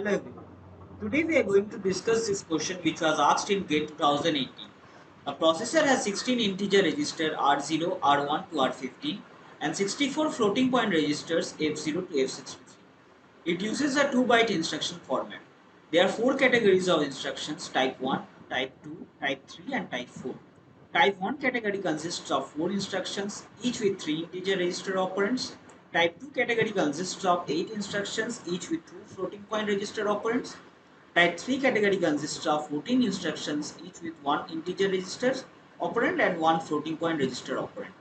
Hello everyone. Today we are going to discuss this question which was asked in GATE 2018. A processor has 16 integer registers R0, R1 to R15 and 64 floating point registers F0 to F63. It uses a 2-byte instruction format. There are 4 categories of instructions: type 1, type 2, type 3 and type 4. Type 1 category consists of 4 instructions, each with 3 integer register operands. Type 2 category consists of 8 instructions, each with 2 floating point register operands. Type 3 category consists of 14 instructions, each with 1 integer register operand and 1 floating point register operand.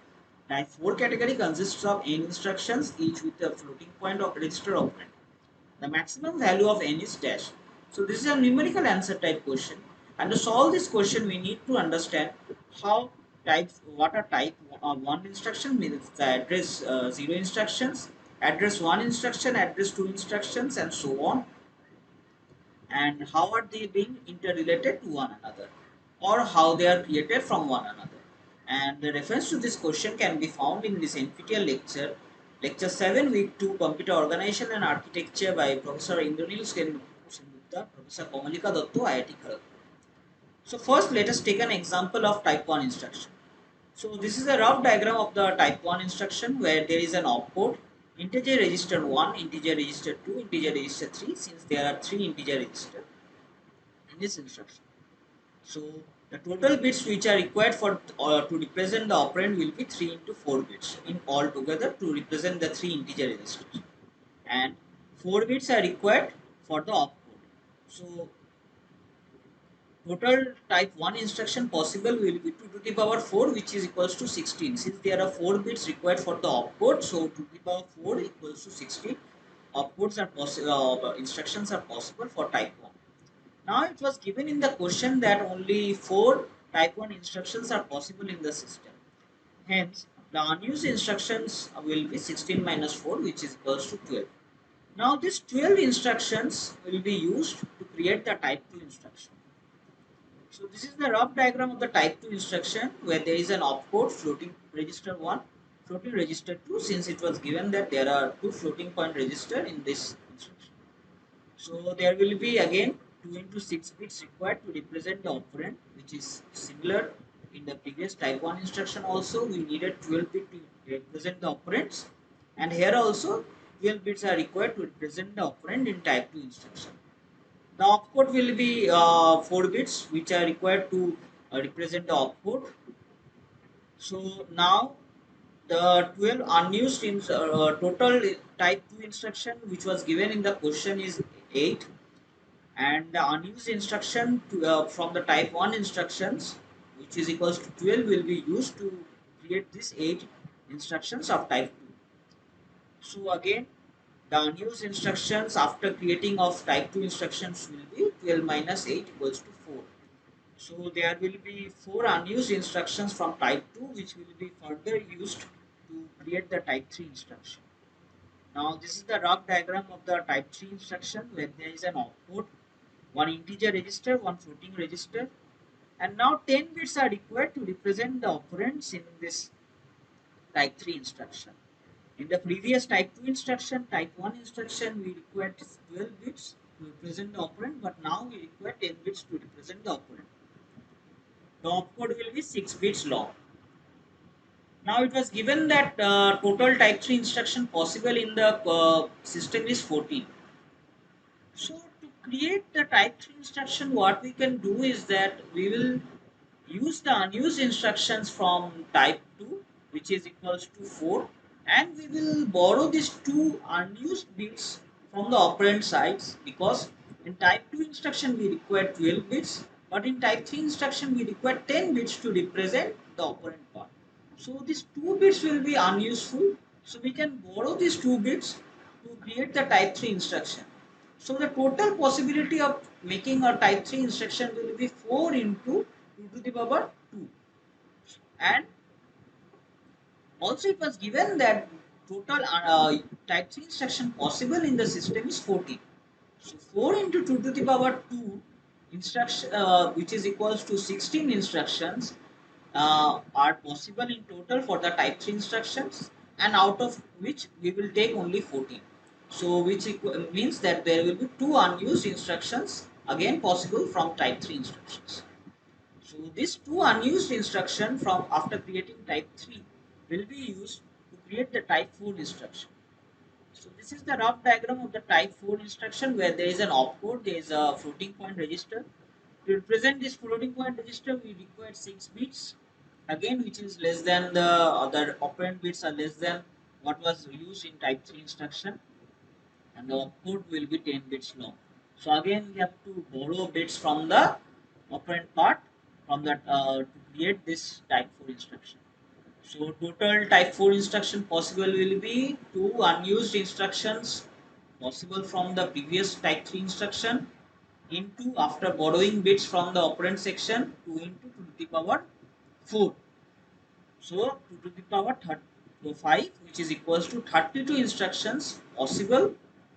Type 4 category consists of n instructions, each with a floating point register operand. The maximum value of n is dash. So this is a numerical answer type question. And to solve this question, we need to understand how types, what are type 1 instruction means the address 0 instructions, address 1 instruction, address 2 instructions and so on, and how are they being interrelated to one another, or how they are created from one another. And the reference to this question can be found in this NPTEL lecture, lecture 7 week 2, computer organization and architecture by Professor Indranil Gupta, Professor Komalika Datto, IIT Kharagpur. So first let us take an example of type 1 instruction. So this is a rough diagram of the type 1 instruction where there is an opcode, integer register 1, integer register 2, integer register 3, since there are 3 integer registers in this instruction. So the total bits which are required for to represent the operand will be 3 into 4 bits in all together to represent the 3 integer registers, and 4 bits are required for the opcode. So total type 1 instruction possible will be 2 to the power 4, which is equals to 16. Since there are 4 bits required for the opcode, so 2 to the power 4 equals to 16. Opcodes are possible, instructions are possible for type 1. Now it was given in the question that only 4 type 1 instructions are possible in the system. Hence, the unused instructions will be 16 minus 4, which is equals to 12. Now these 12 instructions will be used to create the type 2 instruction. So this is the rough diagram of the type 2 instruction where there is an opcode, floating register 1, floating register 2, since it was given that there are 2 floating point register in this instruction. So there will be again 2 into 6 bits required to represent the operand, which is similar in the previous type 1 instruction also. We needed 12 bits to represent the operands, and here also 12 bits are required to represent the operand in type 2 instruction. The opcode will be 4 bits which are required to represent the opcode. So now the 12 unused total type 2 instruction which was given in the question is 8, and the unused instruction from the type 1 instructions, which is equals to 12, will be used to create these 8 instructions of type 2. So again, the unused instructions after creating of type 2 instructions will be 12 minus 8 equals to 4. So there will be 4 unused instructions from type 2 which will be further used to create the type 3 instruction. Now this is the rough diagram of the type 3 instruction where there is an opcode, one integer register, one floating register, and now 10 bits are required to represent the operands in this type 3 instruction. In the previous type 2 instruction, type 1 instruction, we required 12 bits to represent the operand, but now we require 10 bits to represent the operand. The opcode will be 6 bits long. Now it was given that total type 3 instruction possible in the system is 14. So to create the type 3 instruction, what we can do is that we will use the unused instructions from type 2, which is equals to 4, and we will borrow these 2 unused bits from the operand sides, because in type 2 instruction we require 12 bits, but in type 3 instruction we require 10 bits to represent the operand part. So these 2 bits will be unuseful, so we can borrow these 2 bits to create the type 3 instruction. So the total possibility of making a type 3 instruction will be 4 into 2 to the power 2, and also it was given that total type 3 instruction possible in the system is 14. So 4 into 2 to the power 2 instruction, which is equals to 16 instructions are possible in total for the type 3 instructions, and out of which we will take only 14. So which means that there will be two unused instructions again possible from type 3 instructions. So these two unused instruction from after creating type 3 will be used to create the type 4 instruction. So this is the rough diagram of the type 4 instruction where there is an opcode, there is a floating point register. To represent this floating point register, we require 6 bits, again which is less than the other operand bits are less than what was used in type 3 instruction, and the opcode will be 10 bits long. So again we have to borrow bits from the operand part from that to create this type 4 instruction. So total type 4 instruction possible will be two unused instructions possible from the previous type 3 instruction into, after borrowing bits from the operand section, 2 into 2 to the power 4. So 2 to the power 5, which is equals to 32 instructions possible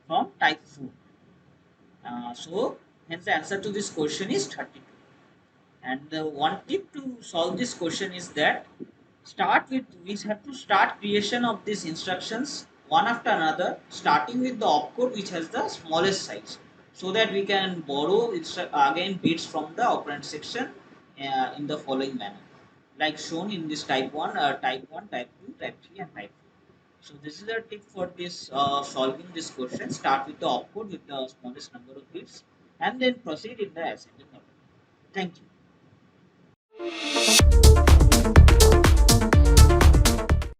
from type 4. So hence the answer to this question is 32. And the one tip to solve this question is that we have to start creation of these instructions one after another, starting with the opcode which has the smallest size, so that we can borrow again bits from the operand section in the following manner, like shown in this type 1, type 1, type 2, type 3 and type 4. So this is a tip for this solving this question. Start with the opcode with the smallest number of bits and then proceed in the ascending order. Thank you.